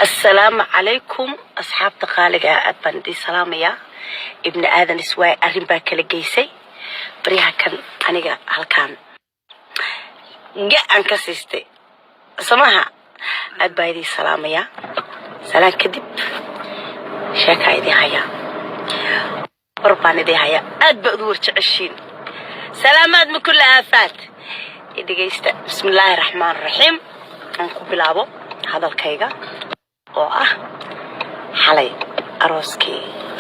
السلام عليكم أصحاب تقاليق أبندي سلامية ابن آذن سواء أرنبا كالجيسي بريها كان أنيقا هالكان جاء أنكسيستي سماها أبايدي سلامية سلام كدب شاكاي دي هيا برباني دي هيا أدبقدور تعشين سلامات من كل آفات إدي جيستا بسم الله الرحمن الرحيم أنكو بلابو هذا الكيغا oo xalay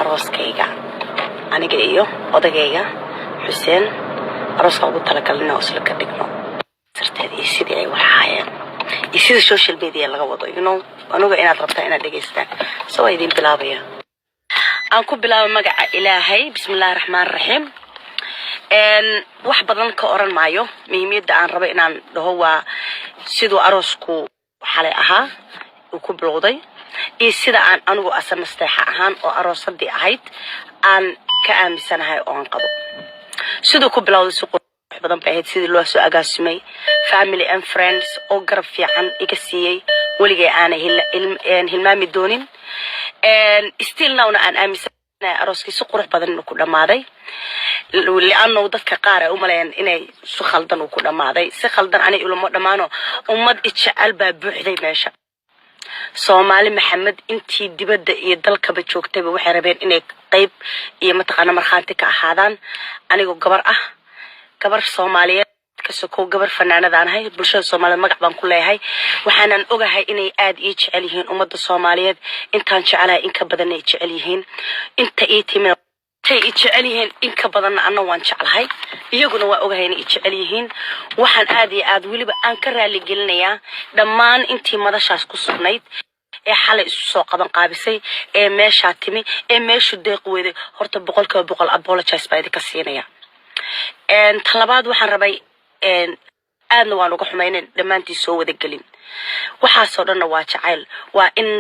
arooskayga aniga iyo odagayga Xuseen arooska ugu talagalnaa isla ka dhigno sarteedii sidii ay waxaayeen isida social media laga wado aniga inaad rabtaa inaad dhageystaan soo idin bilaabaya aan ku bilaabo magaca Ilaahay bismillaahir rahmaanir rahiim wax badan ka oran maayo muhiimada aan rabo inaan dhaho waa sidoo aroosku xalay ahaa ku bilowday iyo sida aan anigu asanasteexa ahaan oo aroosadii ahayd aan ka aamisanahay oo aan qabo sidoo ku bilowday suuq badan bay ahayd sidii loo soo agaasimay family and friends oo garab fiican iga siiyay waligay aan hilmaami doonin still now aan aamisanahay arooskii si qurux badan ku dhamaaday لأنه dadka qaar ay u maleeyaan inay si khaldan ku dhamaaday si khaldan ani ilmo dhamaano ummad ijecel baa buuxday meesha Soomaali Maxamed intii dibadda iyo dalkaba joogtay waxay rabeen inay qayb iyo mataqaana marxaanti ka ahaadaan anigu gabar Soomaaliyeed ka soo gabar fanaanadaan ahay bulshada Soomaaliyeed magac baan ku leeyahay waxaanan ogahay inay aad ii jecel yihiin ummadda Soomaaliyeed intaan jecelahay in ka badan ay jecel yihiin inta ii timin tay jecel yihiin in ka badan anna waan jecelahay iyaguna waa ogahay inay jecel yihiin waxaan aad iyo aad waliba aan ka raali gelinayaa dhammaan intii madashaas ku sugnayd ee xalay isu soo qaban qaabisay ee meesha timi ee meeshu deeq weeday horta 100% apologize baa idinka siinaya talabaad waxaan rabay aadna waan uga xumaynay dhamaantii soo wada gelin waxa soo dhanna waa jacayl waa in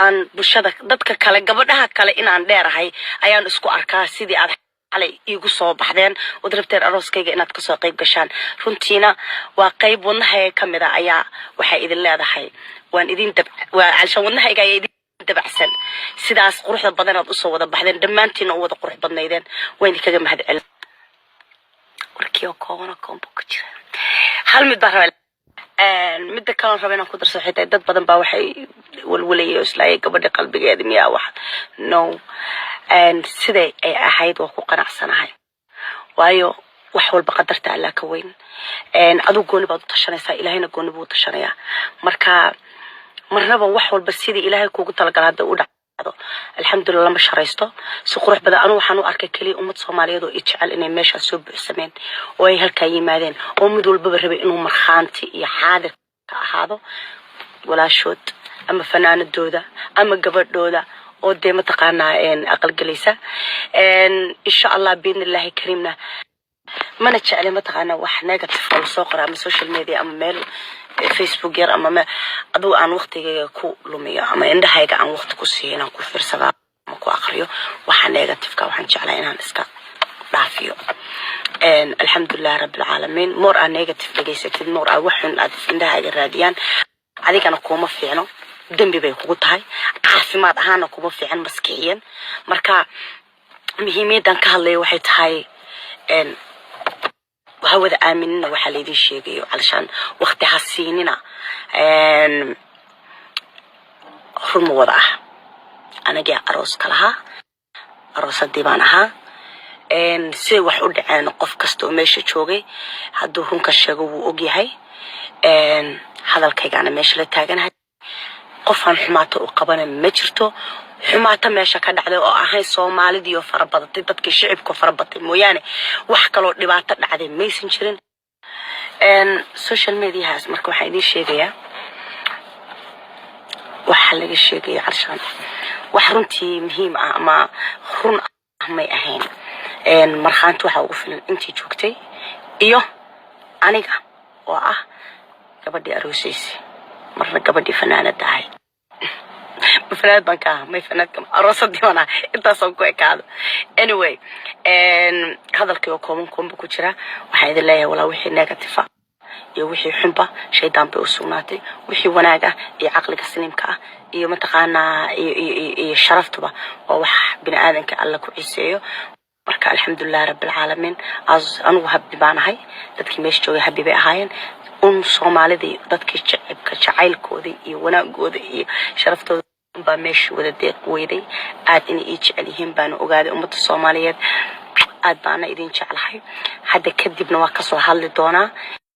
aan bulshada dadka kale gabadhaha kale in aan dheerahay ayaan isku arkaa sidii aad xalay igu soo baxdeen oo darabteer arooskayga inaad ka soo qayb gashaan runtiina waa qayb wadnahay kamid ah ayaa waxa idin leedahay waan idin waa alshan wadnahayga ay idin dabacsan sidaas quruxda badan aad u soo wada baxdeen dhamaantiina u wada qurux badnaydeen waan idinkaga mahadcelin warkiyo koona kombo ku jira hal mid baa rabaa midda kale rabeen ku darso xitaa dad badan baa waxay walwalayo islaay gabadha qalbigeeda miyaa wax no sidee ay ahayd oo ku qanacsanahay waayo wax walba qadarta Allah ka weyn adigu gooni baad u tashanaysaa ilaahayna gooni buu u tashanayaa marka marnaba wax walba sidii ilaahay kuugu talagalay hadda u dhacdo alxamdulillah lama sharaysto si qurux badan anu waxaan u arkay kaliya ummad Soomaaliyeed oo jecel inay meesha soo buuxsameen oo ay halka yimaadeen oo mid walba rabay inuu marxaanti iyo xaadir ka ahaado walaashood ama fanaanadooda ama gabadhooda oo de mataqaanaa aqal galaysa insha Allah biidnillaahi kariimna mana jeclay mataqaanaa wax negative oo soo qoraa ama social media ama meel Facebook yar ama ma adoo aan waqtigayga ku lumiyo ama indhahayga aan waqti ku siiyay ku fiirsada ama ku aqriyo waxa negative ka waxaan jeclaa inaan iska dhaafiyo alxamdulillah rabbil alamin more aan negative dhageysatid more aan waxun aad indhahayga raadiyaan adigana kuma fiicno dambi bay kugu tahay caafimaad ahaan kuma fiican maskixiyan marka muhiimadan ka hadlay waxay tahay وهذا آمننا وحليدي شيء علشان وقت حسيننا حرم وضعه أنا جاء أروس كلها أروس الديوانها سوى وحود عن قف كستو ماشي شوقي هدوهم كشجو وأجيهاي هذا الكيك أنا ماشي لتاجنها قفان حماته وقبنا مجرته حماته ماشي كان على هاي Soomaali iyo farabadatay dadka shicibka farabatay mooyaane wax kale oo dhibaato dhacday maysan jirin social media haas marka waxa idin sheegaya waxa laga sheegay carshan wax runtii muhiim ah ama run ah may ahayn marxaantu waxa ugu filan intii joogtay iyo aniga oo ah gabadhii aroosaysi marna gabadhii fanaanada ahay فناد بنكها ما فناد كم أرصد ديوانا إنت صنكوا كذا anyway هذا الكيو كومن بكتيرة وحيد الله ولا وحي نيجاتيفا iyo wixii xunba shaydaan bay u sugnaatay wixii wanaag ah iyo caqliga saliimka ah iyo mataqaanaa iyo sharaftuba waa wax bini aadanka alla ku ciseeyo marka alxamdulilah rabbil caalamiin anigu habbi baan ahay dadkii meesha joogay habbi bay ahaayeen soomaalidii dadkii jacaylkoodii iyo wanaagooda iyo sharaftooda baa meesha wada deeq weyday aad inay ii jecel yihiin baana ogaaday ummadda soomaaliyeed aad baana idin jeclahay hadda kadibna waa kasoo hadli doonaa